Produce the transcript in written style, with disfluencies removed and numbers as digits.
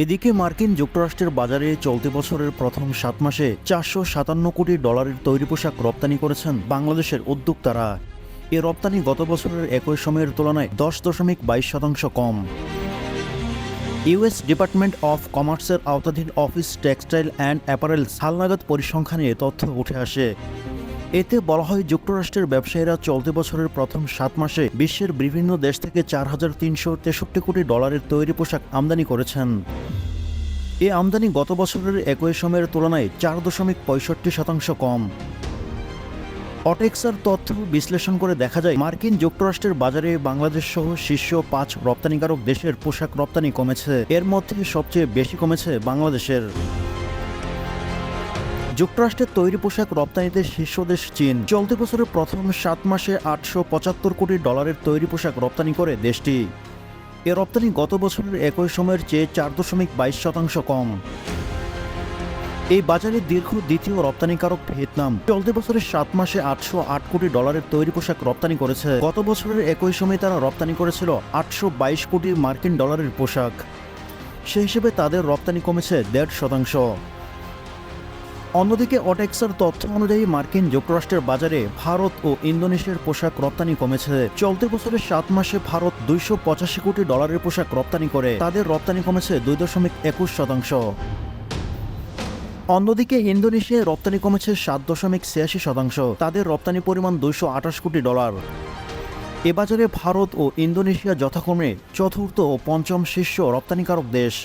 এদিকে মার্কিন যুক্তরাষ্ট্রের বাজারে চলতি বছরের প্রথম 7 মাসে 457 কোটি ডলারের তৈরি পোশাক রপ্তানি করেছেন বাংলাদেশের উদ্যোক্তারা। এ রপ্তানি গত বছরের একই সময়ের তুলনায় 10.22% কম। ইউএস ডিপার্টমেন্ট অফ কমার্সের আওতাধীন অফিস টেক্সটাইল অ্যান্ড অ্যাপারেলস হালনাগাদ পরিসংখ্যানে এ তথ্য উঠে আসে। এতে বলা হয়, যুক্তরাষ্ট্রের ব্যবসায়ীরা চলতি বছরের প্রথম 7 মাসে বিশ্বের বিভিন্ন দেশ থেকে 4,363 কোটি ডলারের তৈরি পোশাক আমদানি করেছেন। এ আমদানি গত বছরের একই সময়ের তুলনায় 4.65% কম। অটেক্সার তথ্য বিশ্লেষণ করে দেখা যায়, মার্কিন যুক্তরাষ্ট্রের বাজারে বাংলাদেশ সহ শীর্ষ 5 রপ্তানিকারক দেশের পোশাক রপ্তানি কমেছে। এর মধ্যে সবচেয়ে বেশি কমেছে বাংলাদেশের। যুক্তরাষ্ট্রের তৈরি পোশাক রপ্তানিতে শীর্ষ দেশ চীন। চলতি বছরের প্রথম 7 মাসে 875 কোটি ডলারের তৈরি পোশাক রপ্তানি করে দেশটি। এ রপ্তানি গত বছরের একই সময়ের চেয়ে 4.22% কম। এই বাজারে দীর্ঘ দ্বিতীয় রপ্তানিকারক ভিয়েতনাম চলতি বছরের 7 মাসে 808 কোটি ডলারের তৈরি পোশাক রপ্তানি করেছে। গত বছরের একই সময়ে তারা রপ্তানি করেছিল 822 কোটি মার্কিন ডলারের পোশাক। সে হিসেবে তাদের রপ্তানি কমেছে 1.5%। অন্যদিকে অটেক্সার তথ্য অনুযায়ী মার্কিন যুক্তরাষ্ট্রের বাজারে ভারত ও ইন্দোনেশিয়ার পোশাক রপ্তানি কমেছে। চলতি বছরের 7 মাসে ভারত 285 কোটি ডলারের পোশাক রপ্তানি করে, তাদের রপ্তানি কমেছে 2.21%। অন্যদিকে ইন্দোনেশিয়ায় রপ্তানি কমেছে 7.86%, তাদের রপ্তানি পরিমাণ 228 কোটি ডলার। এ বাজারে ভারত ও ইন্দোনেশিয়া যথাক্রমে চতুর্থ ও পঞ্চম শীর্ষ রপ্তানিকারক দেশ।